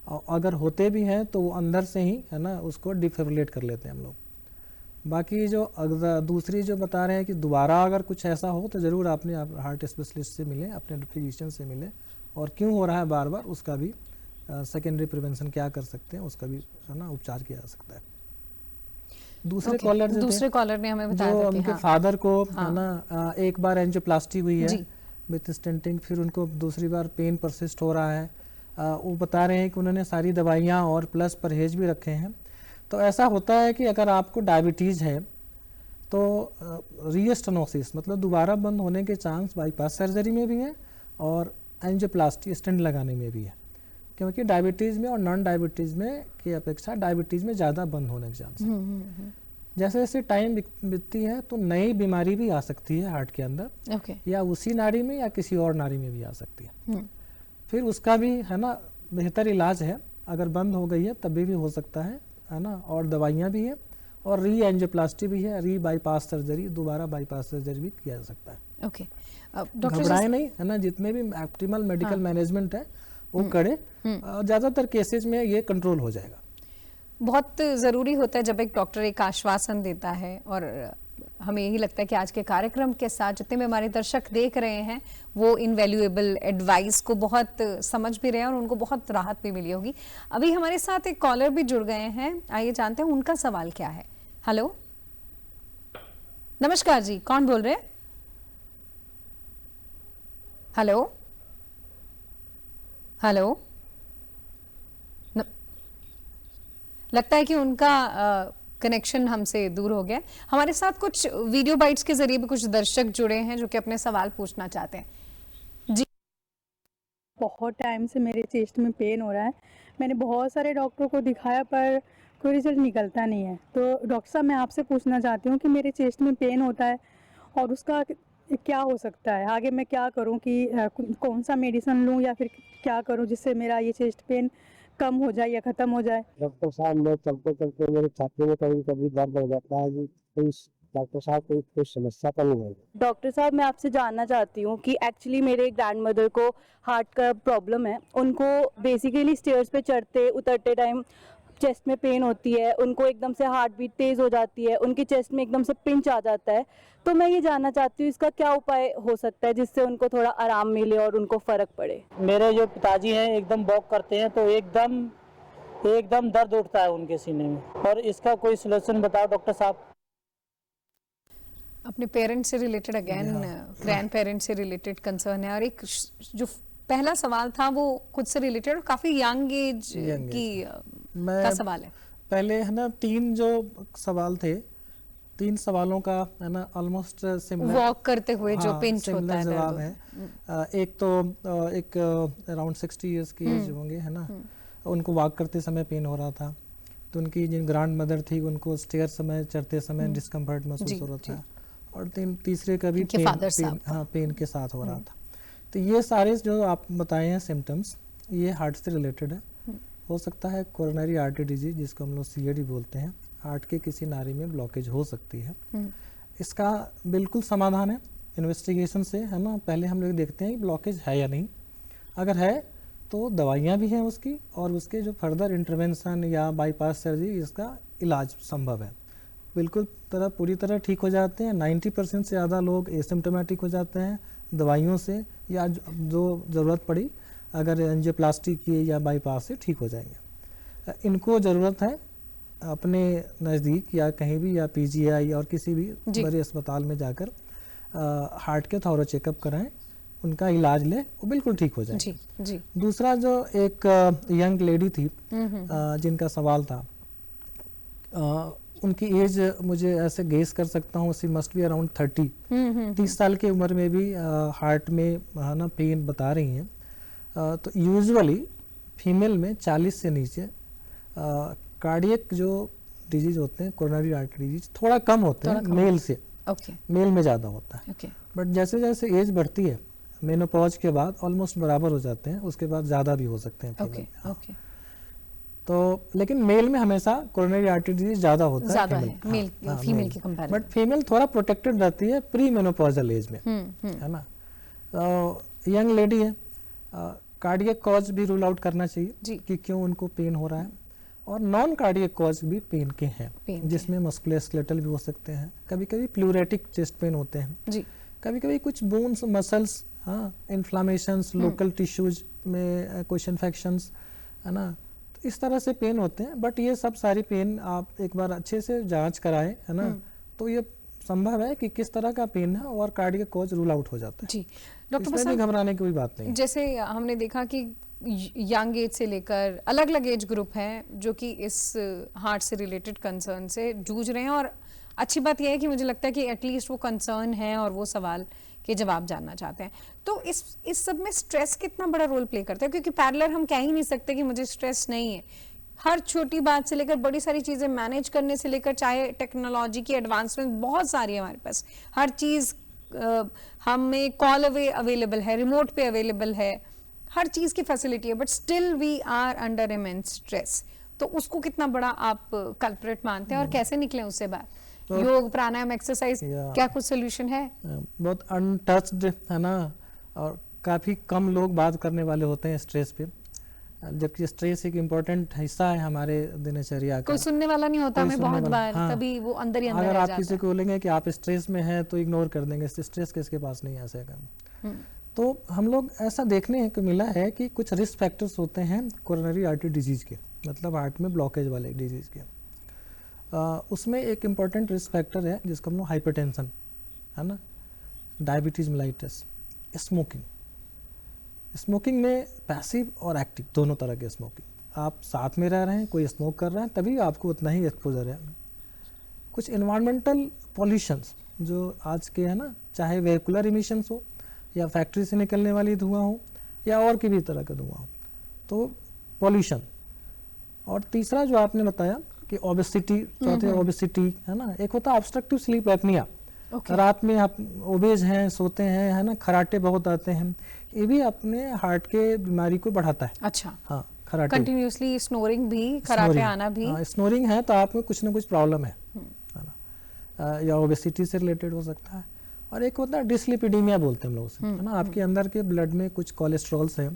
और अगर होते भी हैं तो वो अंदर से ही है ना उसको डिफिब्रिलेट कर लेते हैं हम लोग। बाकी जो दूसरी जो बता रहे हैं कि दोबारा अगर कुछ ऐसा हो तो ज़रूर आपने हार्ट स्पेशलिस्ट से मिलें, अपने फिजिशियन से मिलें, और क्यों हो रहा है बार बार उसका भी सेकेंडरी प्रिवेंशन क्या कर सकते हैं उसका भी है ना उपचार किया जा सकता है। दूसरे कॉलर ने हमें बताया था कि उनके फादर को है ना एक बार एंजियोप्लास्टी हुई है विथ स्टेंटिंग, फिर उनको दूसरी बार पेन परसिस्ट हो रहा है। वो बता रहे हैं कि उन्होंने सारी दवाइयाँ और प्लस परहेज भी रखे हैं। तो ऐसा होता है कि अगर आपको डायबिटीज़ है तो रीस्टेनोसिस मतलब दोबारा बंद होने के चांस बाईपास सर्जरी में भी है और एंजियोप्लास्टी स्टेंट लगाने में भी है, क्योंकि डायबिटीज़ में और नॉन डायबिटीज़ में की अपेक्षा डायबिटीज़ में ज़्यादा बंद होने के चांस है। जैसे जैसे टाइम बीतती है तो नई बीमारी भी आ सकती है हार्ट के अंदर, या उसी नाड़ी में या किसी और नाड़ी में भी आ सकती है। फिर उसका भी है ना बेहतर इलाज है, अगर बंद हो गई है तभी भी हो सकता है ना, और दवाइयाँ भी है और री एंजियोप्लास्टी भी है, री बाईपास सर्जरी, दोबारा बाईपास सर्जरी भी किया जा सकता है। ओके घबराए नहीं, है ना, जितने भी ऑप्टिमल मेडिकल मैनेजमेंट है वो करे, ज़्यादातर केसेस में ये कंट्रोल हो जाएगा। बहुत ज़रूरी होता है जब एक डॉक्टर एक आश्वासन देता है, और हमें यही लगता है कि आज के कार्यक्रम के साथ जितने भी हमारे दर्शक देख रहे हैं वो इनवैल्यूएबल एडवाइस को बहुत समझ भी रहे हैं और उनको बहुत राहत भी मिली होगी। अभी हमारे साथ एक कॉलर भी जुड़ गए हैं, आइए जानते हैं उनका सवाल क्या है। हेलो, नमस्कार जी, कौन बोल रहे हैं? हेलो हेलो, लगता है कि उनका कनेक्शन हमसे दूर हो गया। हमारे साथ कुछ वीडियो बाइट्स के जरिए भी कुछ दर्शक जुड़े हैं जो कि अपने सवाल पूछना चाहते हैं। जी, बहुत टाइम से मेरे चेस्ट में पेन हो रहा है, मैंने बहुत सारे डॉक्टरों को दिखाया पर कोई रिजल्ट निकलता नहीं है। तो डॉक्टर साहब मैं आपसे पूछना चाहती हूँ कि मेरे चेस्ट में पेन होता है और उसका क्या हो सकता है, आगे मैं क्या करूँ कि कौन सा मेडिसिन लूँ या फिर क्या करूँ जिससे मेरा ये चेस्ट पेन कम हो जाए या ख़त्म हो जाए। डॉक्टर साहब, मैं चलते चलते मेरे छाती में कभी कभी दर्द हो जाता है जी। कोई डॉक्टर साहब कोई समस्या तो नहीं है? डॉक्टर साहब मैं आपसे जानना चाहती हूँ कि एक्चुअली मेरे ग्रैंडमदर को हार्ट का प्रॉब्लम है। उनको बेसिकली स्टेयर्स पे चढ़ते उतरते टाइम चेस्ट में पेन होती है, उनको एकदम से हार्ट बीट तेज़ हो जाती है, उनके चेस्ट में एकदम से पिंच आ जाता है। तो मैं ये जानना चाहती हूँ इसका क्या उपाय हो सकता है जिससे उनको थोड़ा आराम मिले और उनको फ़र्क पड़े। मेरे जो पिताजी हैं एकदम वॉक करते हैं तो एकदम दर्द उठता है उनके सीने में, और इसका कोई सलूशन बताओ डॉक्टर साहब। अपने पेरेंट्स से रिलेटेड अगेन ग्रैंड पेरेंट्स से रिलेटेड कंसर्न है, और एक जो पहला सवाल था वो खुद से रिलेटेड और काफी यंग एज की का सवाल है। पहले है ना 3 जो सवाल थे, 3 सवालों का है ना ऑलमोस्ट सिमिलर, वॉक करते हुए जो पिंच होता सिमिलर है जवाब है। एक तो एक अराउंड 60 इयर्स की एज होंगे है ना, उनको वॉक करते समय पेन हो रहा था। तो उनकी जिन ग्रैंड मदर थी उनको स्टेयर समय चढ़ते समय डिस्कम्फर्ट महसूस हो रहा था, और तीसरे का भी पेन के साथ हो रहा था। तो ये सारे जो आप बताए हैं सिम्टम्स, ये हार्ट से रिलेटेड है। हो सकता है कोरोनरी आर्टरी डिजीज, जिसको हम लोग सीएडी बोलते हैं, हार्ट के किसी नारी में ब्लॉकेज हो सकती है। इसका बिल्कुल समाधान है इन्वेस्टिगेशन से, है ना। पहले हम लोग देखते हैं कि ब्लॉकेज है या नहीं, अगर है तो दवाइयाँ भी हैं उसकी, और उसके जो फर्दर इंटरवेंशन या बाईपास सर्जरी, इसका इलाज संभव है। बिल्कुल पूरी तरह ठीक हो जाते हैं। 90% से ज़्यादा लोग एसिम्टोमेटिक हो जाते हैं दवाइयों से, या जो ज़रूरत पड़ी अगर एंजियोप्लास्टी की या बाईपास से ठीक हो जाएंगे। इनको ज़रूरत है अपने नज़दीक या कहीं भी, या पीजीआई और किसी भी बड़े अस्पताल में जाकर हार्ट के थॉरो चेकअप कराएं, उनका इलाज लें, वो बिल्कुल ठीक हो जाएंगे। जी। दूसरा जो एक यंग लेडी थी जिनका सवाल था, उनकी एज मुझे ऐसे गेस कर सकता हूँ, सी मस्ट बी अराउंड 30 साल की उम्र में भी हार्ट में है ना पेन बता रही हैं। तो यूजुअली फीमेल में 40 से नीचे कार्डियक जो डिजीज होते हैं, कोरोनरी आर्टरी डिजीज, थोड़ा कम होते हैं मेल से। मेल में ज़्यादा होता है, बट जैसे जैसे एज बढ़ती है मेनोपॉज के बाद ऑलमोस्ट बराबर हो जाते हैं, उसके बाद ज़्यादा भी हो सकते हैं फीमेल। तो लेकिन मेल में हमेशा कोरोनरी आर्टरी डिजीज ज़्यादा होता है फीमेल के कंपैरिजन, बट फीमेल थोड़ा प्रोटेक्टेड रहती है प्री मेनोपॉजल एज में, है ना। तो यंग लेडी है, कार्डियक कॉज भी रूल आउट करना चाहिए कि क्यों उनको पेन हो रहा है, और नॉन कार्डियक कॉज भी पेन के हैं, जिसमें मस्कुलोस्केलेटल भी हो सकते हैं, कभी कभी प्लूरेटिक चेस्ट पेन होते हैं, कभी कभी कुछ बोन्स मसल्स, इन्फ्लामेशंस, लोकल टिश्यूज में कुछ इन्फेक्शंस, है ना। तो इस तरह से पेन होते हैं, बट ये सब सारी पेन आप एक बार अच्छे से जांच कराएं, है ना, तो ये संभव है कि किस तरह का पेन है, और कार्डियक कॉज रूल आउट हो जाता है। जी डॉक्टर इसमें भी घबराने की कोई बात नहीं। जैसे हमने देखा कि यंग एज से लेकर अलग अलग एज ग्रुप हैं जो कि इस हार्ट से रिलेटेड कंसर्न से जूझ रहे हैं, और अच्छी बात यह है कि मुझे लगता है कि एटलीस्ट वो कंसर्न है और वो सवाल के जवाब जानना चाहते हैं। तो इस सब में स्ट्रेस कितना बड़ा रोल प्ले करता है, क्योंकि पैरेलल हम कह ही नहीं सकते कि मुझे स्ट्रेस नहीं है। हर छोटी बात से लेकर बड़ी सारी चीज़ें मैनेज करने से लेकर, चाहे टेक्नोलॉजी की एडवांसमेंट बहुत सारी है हमारे पास, हर चीज़ हमें कॉल अवेलेबल है, रिमोट पे अवेलेबल है, हर चीज़ की फैसिलिटी है, but still we are under immense stress. तो उसको कितना बड़ा आप कल्प्रेट मानते हैं और कैसे निकले उससे बाहर? तो योग, प्राणायाम, एक्सरसाइज, क्या कुछ सोल्यूशन है? बहुत अनटच्ड है ना, और काफ़ी कम लोग बात करने वाले होते हैं स्ट्रेस पे, जबकि स्ट्रेस एक इम्पोर्टेंट हिस्सा है हमारे दिनचर्या का। कोई सुनने वाला नहीं होता हमें बहुत बार, तभी वो अंदर ही अंदर अगर रह आप जाता किसी को बोलेंगे कि आप स्ट्रेस में हैं तो इग्नोर कर देंगे, स्ट्रेस किसके पास नहीं है, ऐसे काम। तो हम लोग ऐसा देखने को मिला है कि कुछ रिस्क फैक्टर्स होते हैं कोरोनरी आर्टरी डिजीज के, मतलब हार्ट में ब्लॉकेज वाले डिजीज के। उसमें एक इम्पॉर्टेंट रिस्क फैक्टर है जिसको हम लोग हाइपरटेंशन, है ना, डायबिटीज मेलाइटिस, स्मोकिंग। स्मोकिंग में पैसिव और एक्टिव दोनों तरह के स्मोकिंग, आप साथ में रह रहे हैं, कोई स्मोक कर रहा है, तभी आपको उतना ही एक्सपोजर है। कुछ इन्वायरमेंटल पॉल्यूशंस जो आज के है ना, चाहे वेहिकुलर इमिशंस हो या फैक्ट्री से निकलने वाली धुआं हो या और की भी तरह का धुआं हो, तो पॉल्यूशन। और तीसरा जो आपने बताया कि ओबेसिटी, चौथे ओबेसिटी है ना, एक होता है ऑब्स्ट्रक्टिव स्लीप एपनिया, रात में आप ओबेज हैं, सोते हैं, है ना, खराटे बहुत आते हैं, ये भी अपने हार्ट के बीमारी को बढ़ाता है। अच्छा, हाँ, खराटे, कंटिन्यूअसली स्नोरिंग भी, खराटे आना भी। स्नोरिंग है तो आप में कुछ ना कुछ प्रॉब्लम है ना, या ओबेसिटी से रिलेटेड हो सकता है। और एक होता है डिस्लिपिडीमिया बोलते हैं हम लोग उसे, है ना, आपके अंदर के ब्लड में कुछ कोलेस्ट्रॉल्स है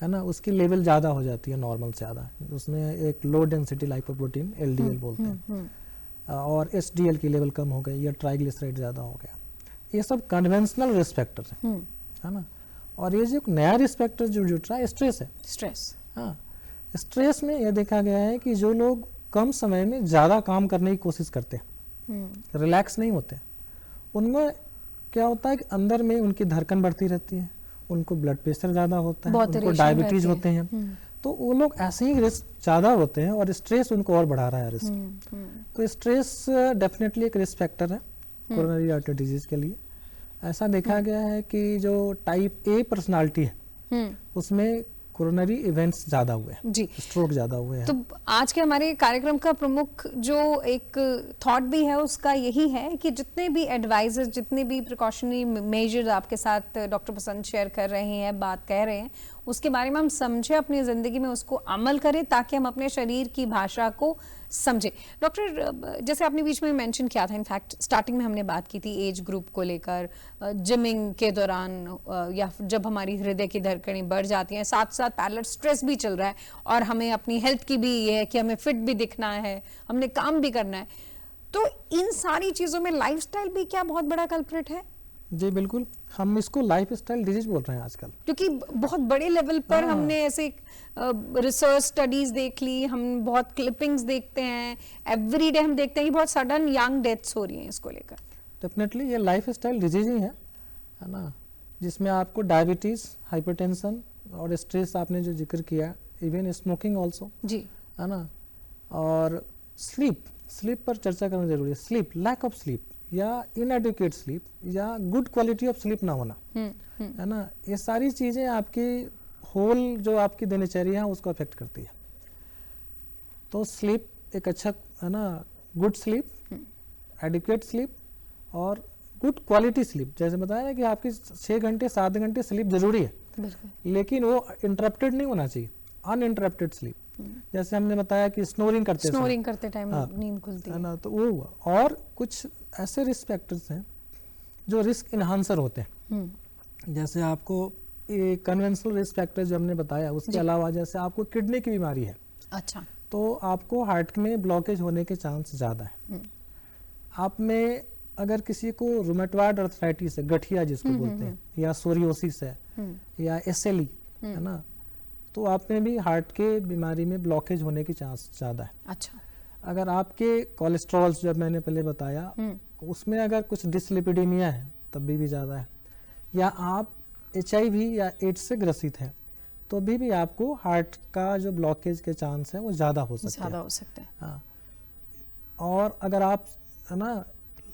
ना, उसकी लेवल ज़्यादा हो जाती है नॉर्मल से ज़्यादा, उसमें एक लो डेंसिटी लाइपोप्रोटीन LDL बोलते हैं, और HDL की लेवल कम हो गई या ट्राइग्लिसराइड ज़्यादा हो गया। ये सब कन्वेंशनल रिस्क फैक्टर है ना। और ये जो एक नया रिस्क फैक्टर जो जुड़ रहा है, स्ट्रेस है। स्ट्रेस, हाँ, स्ट्रेस में यह देखा गया है कि जो लोग कम समय में ज़्यादा काम करने की कोशिश करते हैं, रिलैक्स नहीं होते, उनमें क्या होता है कि अंदर में उनकी धड़कन बढ़ती रहती है, उनको ब्लड प्रेशर ज़्यादा होता है, उनको डायबिटीज होते हैं, तो वो लोग ऐसे ही रिस्क ज़्यादा होते हैं और स्ट्रेस उनको और बढ़ा रहा है रिस्क। तो स्ट्रेस डेफिनेटली एक रिस्क फैक्टर है कोरोनरी आर्टरी डिजीज के लिए। ऐसा देखा गया है कि जो टाइप A पर्सनालिटी है उसमें कोरोनरी इवेंट्स ज़्यादा हुए हैं, जी, स्ट्रोक ज़्यादा हुए हैं। तो आज के हमारे कार्यक्रम का प्रमुख जो एक थॉट भी है उसका यही है कि जितने भी एडवाइजर्स, जितने भी प्रिकॉशनरी मेजर्स आपके साथ डॉक्टर बसंत शेयर कर रहे हैं, बात कह रहे हैं, उसके बारे में हम समझें, अपनी ज़िंदगी में उसको अमल करें ताकि हम अपने शरीर की भाषा को समझें। डॉक्टर, जैसे आपने बीच में मेंशन किया था, इनफैक्ट स्टार्टिंग में हमने बात की थी एज ग्रुप को लेकर, जिमिंग के दौरान या जब हमारी हृदय की धड़कनें बढ़ जाती हैं, साथ साथ पैरेलल स्ट्रेस भी चल रहा है और हमें अपनी हेल्थ की भी ये है कि हमें फिट भी दिखना है, हमने काम भी करना है, तो इन सारी चीज़ों में लाइफस्टाइल भी क्या बहुत बड़ा कल्प्रिट है? जी बिल्कुल, हम इसको लाइफस्टाइल डिजीज बोल रहे हैं आजकल, क्योंकि बहुत बड़े लेवल पर हमने ऐसे रिसर्च स्टडीज देख ली, हम बहुत क्लिपिंग्स देखते हैं, एवरीडे हम देखते हैं कि बहुत सडन यंग डेथ्स हो रही हैं इसको लेकर। डेफिनेटली ये लाइफस्टाइल डिजीज ही है ना, जिसमें आपको डायबिटीज, हाइपरटेंशन और स्ट्रेस आपने जो जिक्र किया, इवन स्मोकिंग ऑल्सो, जी, है ना, और स्लीप पर चर्चा करना जरूरी है। स्लीप, लैक ऑफ स्लीप या इनएडिक्वेट स्लीप या गुड क्वालिटी ऑफ स्लीप ना होना, है ना, ये सारी चीज़ें आपकी होल जो आपकी दिनचर्या है उसको अफेक्ट करती है। तो स्लीप एक अच्छा, है ना, गुड स्लीप, एडिक्वेट स्लीप और गुड क्वालिटी स्लीप, जैसे बताया ना कि आपकी 6 घंटे 7 घंटे स्लीप जरूरी है, लेकिन वो इंटरप्टेड नहीं होना चाहिए, अनइंटरप्टेड स्लीप। जैसे हमने बताया कि स्नोरिंग करते टाइम नींद खुलती है ना, तो वो हुआ। और कुछ ऐसे रिस्क फैक्टर्स हैं जो रिस्क इन्हांसर होते हैं, जैसे आपको ये कन्वेंशनल रिस्क फैक्टर जो हमने बताया, उसके अलावा जैसे आपको किडनी की बीमारी है, अच्छा, तो आपको हार्ट में ब्लॉकेज होने के चांस ज़्यादा है। आप में अगर किसी को रूमेटॉइड आर्थराइटिस है, गठिया जिसको बोलते हैं, या सोरियोसिस है या SLE है ना, तो आप में भी हार्ट के बीमारी में ब्लॉकेज होने की चांस ज़्यादा है। अच्छा, अगर आपके कोलेस्ट्रॉल जो मैंने पहले बताया उसमें अगर कुछ डिसलिपिडीमिया है तब भी ज़्यादा है, या आप HIV या एड्स से ग्रसित हैं तो भी आपको हार्ट का जो ब्लॉकेज के चांस है वो ज़्यादा हो सकते हैं। हाँ, और अगर आप, है ना,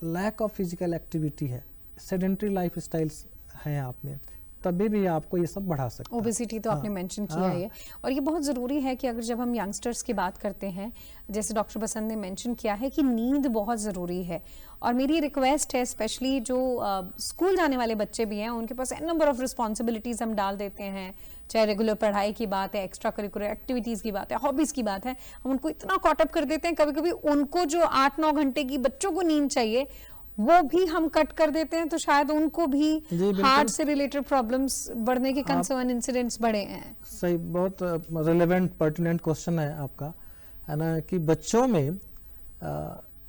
लैक ऑफ फिजिकल एक्टिविटी है, सेडेंटरी लाइफ स्टाइल्स हैं आप में, तभी भी आपको ये सब बढ़ा सकता है। ओबेसिटी तो आपने मेंशन किया है, और ये बहुत ज़रूरी है कि अगर जब हम यंगस्टर्स की बात करते हैं, जैसे डॉक्टर बसंत ने मेंशन किया है कि नींद बहुत ज़रूरी है, और मेरी रिक्वेस्ट है स्पेशली जो स्कूल जाने वाले बच्चे भी हैं, उनके पास एन नंबर ऑफ रिस्पॉन्सिबिलिटीज़ हम डाल देते हैं, चाहे रेगुलर पढ़ाई की बात है, एक्स्ट्रा करिकुलर एक्टिविटीज़ की बात है, हॉबीज़ की बात है, हम उनको इतना कॉटअप कर देते हैं, कभी कभी उनको जो 8-9 घंटे की बच्चों को नींद चाहिए वो भी हम कट कर देते हैं, तो शायद उनको भी हार्ट से रिलेटेड प्रॉब्लम्स बढ़ने के कंसर्न, इंसिडेंट्स बढ़े हैं। सही, बहुत रिलेवेंट पर्टिनेंट क्वेश्चन है आपका, है ना, कि बच्चों में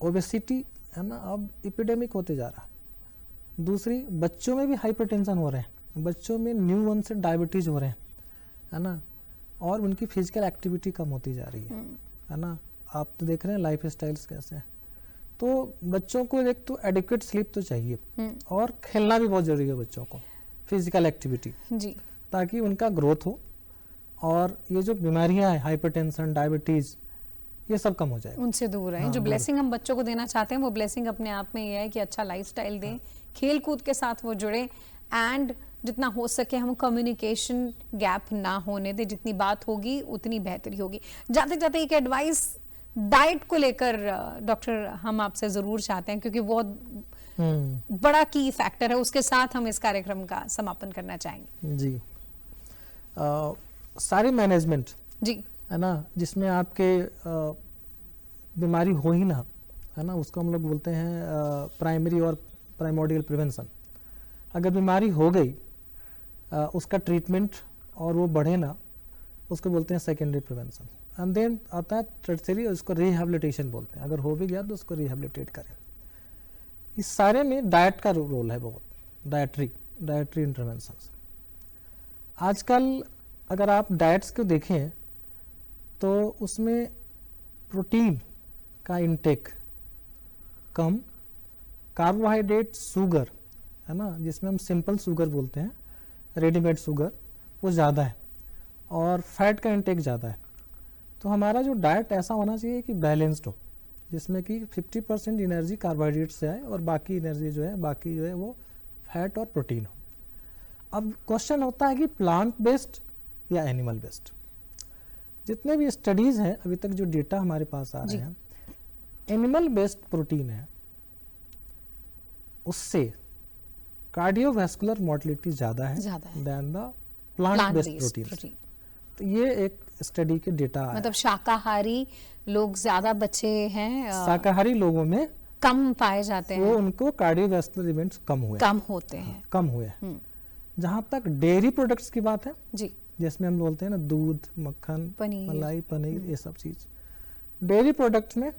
ओबेसिटी, है ना, अब एपिडेमिक होते जा रहा। दूसरी, बच्चों में भी हाइपरटेंशन हो रहे हैं, बच्चों में न्यू वन से डायबिटीज हो रहे हैं, है ना, और उनकी फिजिकल एक्टिविटी कम होती जा रही है ना। आप तो देख रहे हैं लाइफ स्टाइल्स कैसे हैं। तो बच्चों को एक तो एडिक्वेट स्लीप तो चाहिए, और खेलना भी बहुत जरूरी है बच्चों को, फिजिकल एक्टिविटी जी, ताकि उनका ग्रोथ हो, और ये जो बीमारियां हैं, हाइपरटेंशन, डायबिटीज, ये सब कम हो जाए, उनसे दूर रहें। जो ब्लेसिंग हम बच्चों को देना चाहते हैं वो ब्लेसिंग अपने आप में ये है कि अच्छा लाइफस्टाइल दें, खेल कूद के साथ वो जुड़े, एंड जितना हो सके हम कम्युनिकेशन गैप ना होने दें, जितनी बात होगी उतनी बेहतरी होगी। जाते जाते एक एडवाइस डाइट को लेकर डॉक्टर हम आपसे जरूर चाहते हैं, क्योंकि वो बड़ा की फैक्टर है, उसके साथ हम इस कार्यक्रम का समापन करना चाहेंगे। जी, सारे मैनेजमेंट जी है ना, जिसमें आपके बीमारी हो ही ना, है ना, उसको हम लोग बोलते हैं प्राइमरी और प्राइमोडियल प्रिवेंशन। अगर बीमारी हो गई उसका ट्रीटमेंट और वो बढ़े ना, उसको बोलते हैं सेकेंडरी प्रिवेंशन। एंड देन आता है टर्टियरी, उसको रिहैबिलिटेशन बोलते हैं। अगर हो भी गया तो उसको रिहैबिलिटेट करें। इस सारे में डाइट का रोल है बहुत, डाइटरी इंटरवेंशन। आजकल अगर आप डाइट्स को देखें तो उसमें प्रोटीन का इंटेक कम, कार्बोहाइड्रेट, शुगर है ना, जिसमें हम सिंपल शुगर बोलते हैं, रेडीमेड शुगर, वो ज़्यादा है, और फैट का इंटेक ज़्यादा है। तो हमारा जो डाइट ऐसा होना चाहिए कि बैलेंस्ड हो, जिसमें कि 50% एनर्जी कार्बोहाइड्रेट से आए और बाकी एनर्जी जो है वो फैट और प्रोटीन हो। अब क्वेश्चन होता है कि प्लांट बेस्ड या एनिमल बेस्ड। जितने भी स्टडीज़ हैं अभी तक, जो डेटा हमारे पास आ रहे हैं, एनिमल बेस्ड प्रोटीन है, उससे कार्डियोवैस्कुलर मोर्टेलिटी ज़्यादा है than the plant based protein. तो ये एक स्टडी के डेटा है। मतलब शाकाहारी लोग ज्यादा बचे हैं, शाकाहारी लोगों में कम पाए जाते हैं, वो उनको कार्डियोवैस्कुलर इवेंट्स कम होते हैं। जहाँ तक डेयरी प्रोडक्ट्स की बात है जी, जिसमें हम बोलते हैं ना दूध, मक्खन, मलाई, पनीर, ये सब चीज़, डेयरी प्रोडक्ट्स में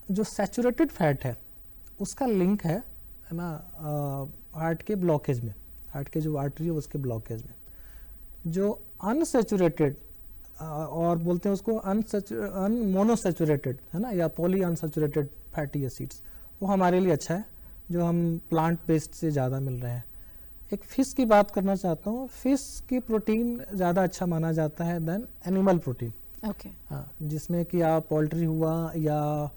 जो सैचुरेटेड फैट है उसका लिंक है ना हार्ट के ब्लॉकेज में, हार्ट के जो आर्टरी है उसके ब्लॉकेज में। जो अनसैचुरेटेड और बोलते हैं उसको मोनोसैचुरेटेड है ना, या पॉली अनसैचुरेटेड फैटी एसिड्स, वो हमारे लिए अच्छा है, जो हम प्लांट बेस्ड से ज़्यादा मिल रहे हैं। एक फ़िश की बात करना चाहता हूँ। फ़िश की प्रोटीन ज़्यादा अच्छा माना जाता है देन एनिमल प्रोटीन। ओके। हाँ, जिसमें कि आप पोल्ट्री हुआ या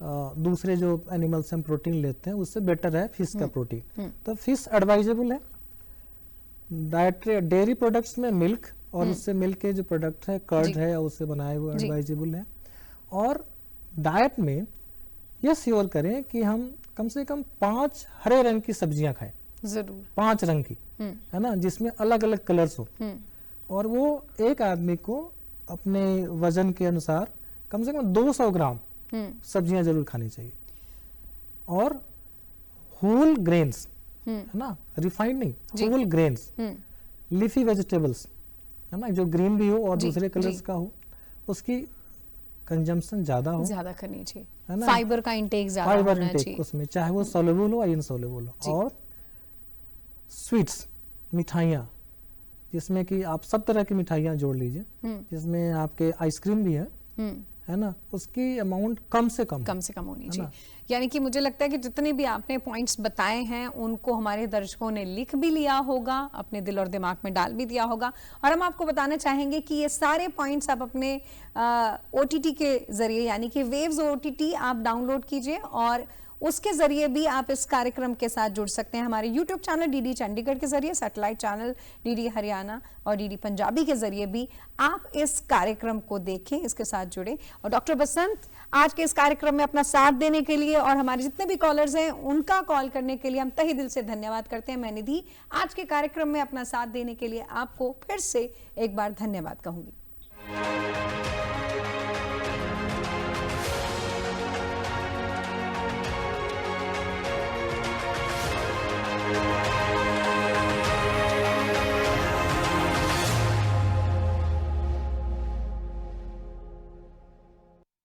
दूसरे जो एनिमल्स हम प्रोटीन लेते हैं उससे बेटर है फिश का प्रोटीन। तो फिश एडवाइजेबल है। डेयरी प्रोडक्ट्स में मिल्क और उससे मिल्क के जो प्रोडक्ट है, कर्ड है, उससे बनाए हुए एडवाइजेबल है। और डाइट में ये श्योर करें कि हम कम से कम 5 हरे रंग की सब्जियां खाएं, जरूर 5 रंग की, है ना, जिसमें अलग अलग कलर्स हो, और वो एक आदमी को अपने वजन के अनुसार कम से कम 200 ग्राम सब्जियां जरूर खानी चाहिए। और होल ग्रेन्स, है ना, रिफाइंड नहीं, होल ग्रेन्स, लीफी वेजिटेबल्स, है ना, जो ग्रीन भी हो और दूसरे कलर्स का हो, उसकी कंजम्पशन ज्यादा करनी चाहिए, है ना, फाइबर का इंटेक ज्यादा होना चाहिए उसमें, चाहे वो सोल्युबल हो या इनसोल्युबल हो। और स्वीट्स, मिठाइयाँ, जिसमें कि आप सब तरह की मिठाइयाँ जोड़ लीजिए, जिसमें आपके आइसक्रीम भी है ना, उसकी अमाउंट कम से कम होनी चाहिए। यानी कि मुझे लगता है कि जितने भी आपने पॉइंट्स बताए हैं उनको हमारे दर्शकों ने लिख भी लिया होगा, अपने दिल और दिमाग में डाल भी दिया होगा। और हम आपको बताना चाहेंगे कि ये सारे पॉइंट्स आप अपने OTT के जरिए, यानी कि वेव्स OTT आप डाउनलोड कीजिए और उसके जरिए भी आप इस कार्यक्रम के साथ जुड़ सकते हैं। हमारे YouTube चैनल DD चंडीगढ़ के जरिए, सैटेलाइट चैनल DD हरियाणा और DD पंजाबी के जरिए भी आप इस कार्यक्रम को देखें, इसके साथ जुड़े। और डॉक्टर बसंत, आज के इस कार्यक्रम में अपना साथ देने के लिए और हमारे जितने भी कॉलर्स हैं उनका कॉल करने के लिए हम तहे दिल से धन्यवाद करते हैं। मैं निधि आज के कार्यक्रम में अपना साथ देने के लिए आपको फिर से एक बार धन्यवाद कहूंगी।